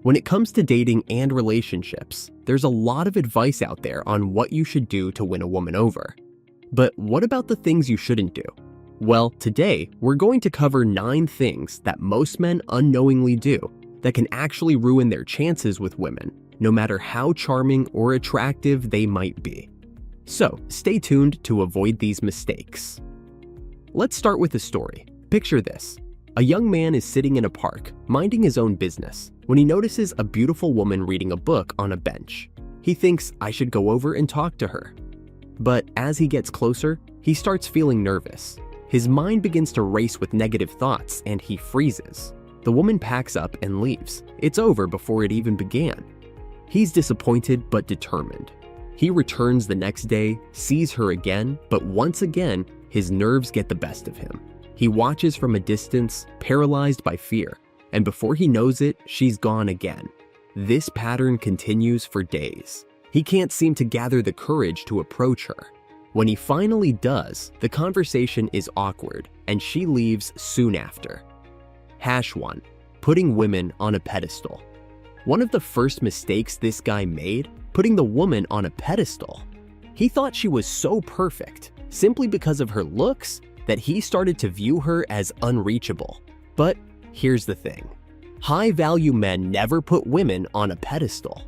When it comes to dating and relationships, there's a lot of advice out there on what you should do to win a woman over. But what about the things you shouldn't do? Well, today we're going to cover 9 things that most men unknowingly do that can actually ruin their chances with women, no matter how charming or attractive they might be. So, stay tuned to avoid these mistakes. Let's start with a story. Picture this. A young man is sitting in a park, minding his own business, when he notices a beautiful woman reading a book on a bench. He thinks, I should go over and talk to her. But as he gets closer, he starts feeling nervous. His mind begins to race with negative thoughts and he freezes. The woman packs up and leaves. It's over before it even began. He's disappointed but determined. He returns the next day, sees her again, but once again, his nerves get the best of him. He watches from a distance, paralyzed by fear, and before he knows it, she's gone again. This pattern continues for days. He can't seem to gather the courage to approach her. When he finally does, the conversation is awkward, and she leaves soon after. #1. Putting women on a pedestal. One of the first mistakes this guy made, putting the woman on a pedestal. He thought she was so perfect, simply because of her looks, that he started to view her as unreachable. But here's the thing. High-value men never put women on a pedestal.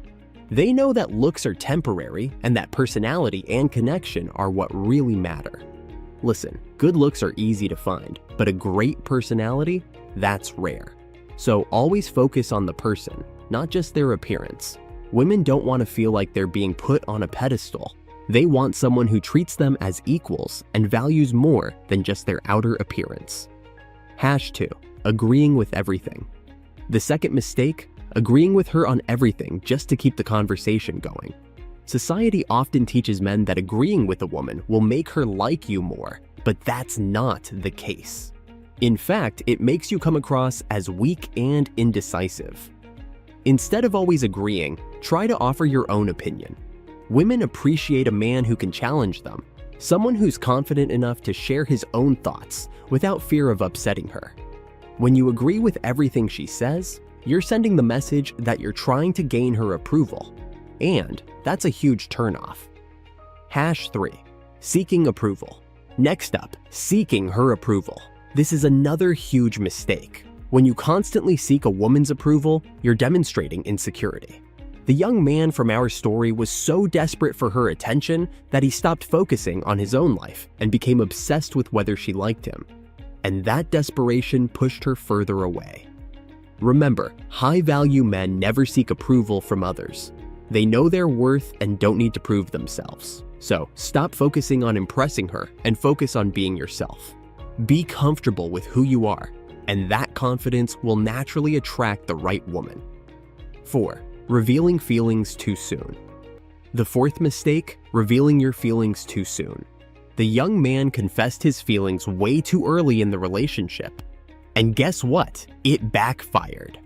They know that looks are temporary and that personality and connection are what really matter. Listen, good looks are easy to find, but a great personality, that's rare. So always focus on the person, not just their appearance. Women don't want to feel like they're being put on a pedestal. They want someone who treats them as equals and values more than just their outer appearance. #2. Agreeing with everything. The second mistake, agreeing with her on everything just to keep the conversation going. Society often teaches men that agreeing with a woman will make her like you more, but that's not the case. In fact, it makes you come across as weak and indecisive. Instead of always agreeing, try to offer your own opinion. Women appreciate a man who can challenge them, someone who's confident enough to share his own thoughts without fear of upsetting her. When you agree with everything she says, you're sending the message that you're trying to gain her approval, and that's a huge turnoff. #3. Seeking approval. Next up, seeking her approval. This is another huge mistake. When you constantly seek a woman's approval, you're demonstrating insecurity. The young man from our story was so desperate for her attention that he stopped focusing on his own life and became obsessed with whether she liked him. And that desperation pushed her further away. Remember, high-value men never seek approval from others. They know their worth and don't need to prove themselves. So stop focusing on impressing her and focus on being yourself. Be comfortable with who you are, and that confidence will naturally attract the right woman. 4. Revealing feelings too soon. The fourth mistake, revealing your feelings too soon. The young man confessed his feelings way too early in the relationship. And guess what? It backfired.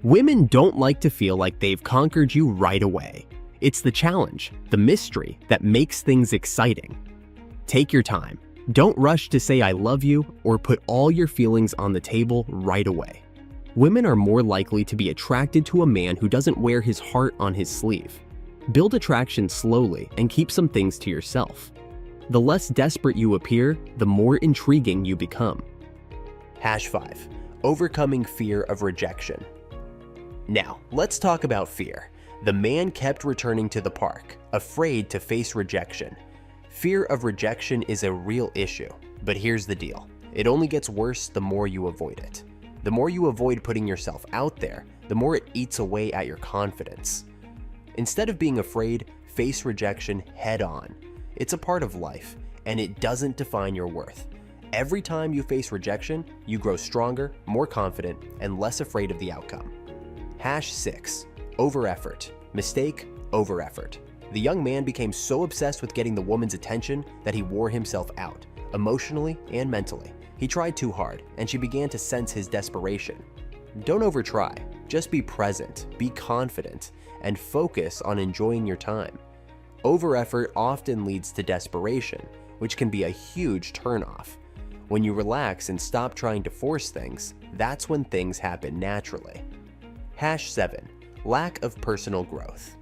Women don't like to feel like they've conquered you right away. It's the challenge, the mystery, that makes things exciting. Take your time. Don't rush to say I love you or put all your feelings on the table right away. Women are more likely to be attracted to a man who doesn't wear his heart on his sleeve. Build attraction slowly and keep some things to yourself. The less desperate you appear, the more intriguing you become. #5. Overcoming fear of rejection. Now, let's talk about fear. The man kept returning to the park, afraid to face rejection. Fear of rejection is a real issue, but here's the deal. It only gets worse the more you avoid it. The more you avoid putting yourself out there, the more it eats away at your confidence. Instead of being afraid, face rejection head on. It's a part of life, and it doesn't define your worth. Every time you face rejection, you grow stronger, more confident, and less afraid of the outcome. #6. Over-effort. Mistake, over-effort. The young man became so obsessed with getting the woman's attention that he wore himself out, emotionally and mentally. He tried too hard, and she began to sense his desperation. Don't over-try. Just be present, be confident, and focus on enjoying your time. Over-effort often leads to desperation, which can be a huge turnoff. When you relax and stop trying to force things, that's when things happen naturally. #7. lack of personal growth.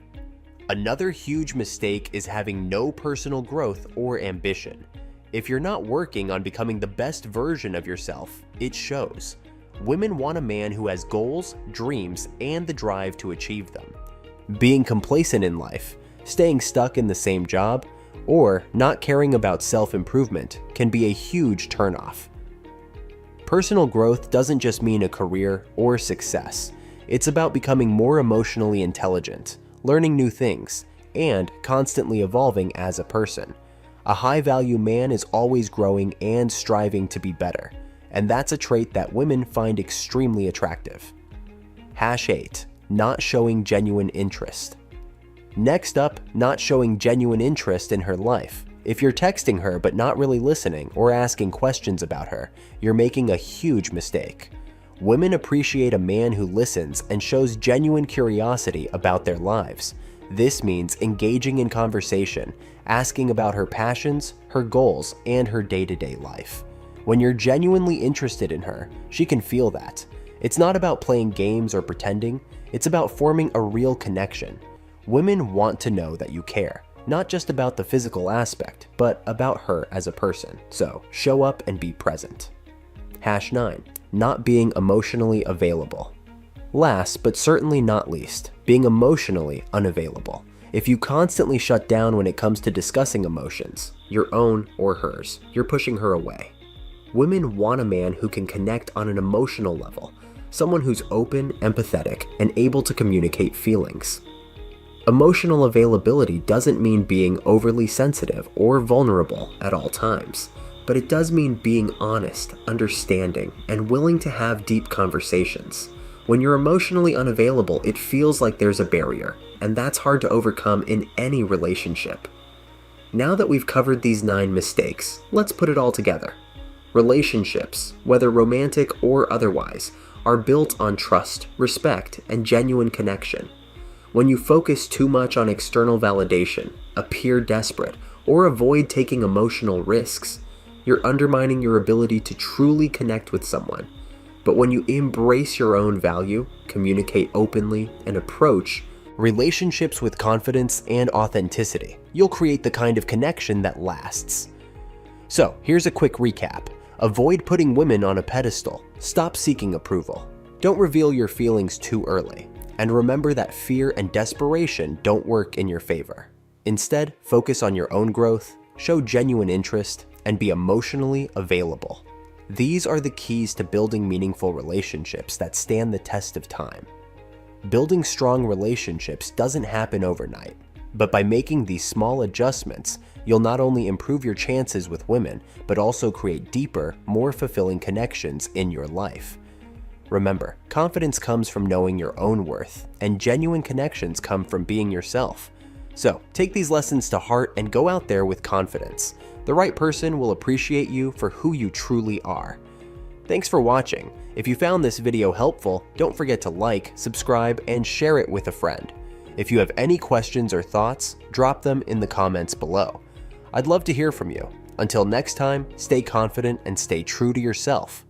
Another huge mistake is having no personal growth or ambition. If you're not working on becoming the best version of yourself, it shows. Women want a man who has goals, dreams, and the drive to achieve them. Being complacent in life, staying stuck in the same job, or not caring about self-improvement can be a huge turnoff. Personal growth doesn't just mean a career or success. It's about becoming more emotionally intelligent, learning new things, and constantly evolving as a person. A high-value man is always growing and striving to be better, and that's a trait that women find extremely attractive. #8. Not showing genuine interest. Next up, not showing genuine interest in her life. If you're texting her but not really listening or asking questions about her, you're making a huge mistake. Women appreciate a man who listens and shows genuine curiosity about their lives. This means engaging in conversation, asking about her passions, her goals, and her day-to-day life. When you're genuinely interested in her, she can feel that. It's not about playing games or pretending, it's about forming a real connection. Women want to know that you care, not just about the physical aspect, but about her as a person. So show up and be present. #9. Not being emotionally available. Last, but certainly not least, being emotionally unavailable. If you constantly shut down when it comes to discussing emotions, your own or hers, you're pushing her away. Women want a man who can connect on an emotional level, someone who's open, empathetic, and able to communicate feelings. Emotional availability doesn't mean being overly sensitive or vulnerable at all times, but it does mean being honest, understanding, and willing to have deep conversations. When you're emotionally unavailable, it feels like there's a barrier, and that's hard to overcome in any relationship. Now that we've covered these 9 mistakes, let's put it all together. Relationships, whether romantic or otherwise, are built on trust, respect, and genuine connection. When you focus too much on external validation, appear desperate, or avoid taking emotional risks, you're undermining your ability to truly connect with someone. But when you embrace your own value, communicate openly, and approach relationships with confidence and authenticity, you'll create the kind of connection that lasts. So, here's a quick recap. Avoid putting women on a pedestal. Stop seeking approval. Don't reveal your feelings too early. And remember that fear and desperation don't work in your favor. Instead, focus on your own growth, show genuine interest, and be emotionally available. These are the keys to building meaningful relationships that stand the test of time. Building strong relationships doesn't happen overnight, but by making these small adjustments, you'll not only improve your chances with women, but also create deeper, more fulfilling connections in your life. Remember, confidence comes from knowing your own worth, and genuine connections come from being yourself. So, take these lessons to heart and go out there with confidence. The right person will appreciate you for who you truly are. Thanks for watching. If you found this video helpful, don't forget to like, subscribe, and share it with a friend. If you have any questions or thoughts, drop them in the comments below. I'd love to hear from you. Until next time, stay confident and stay true to yourself.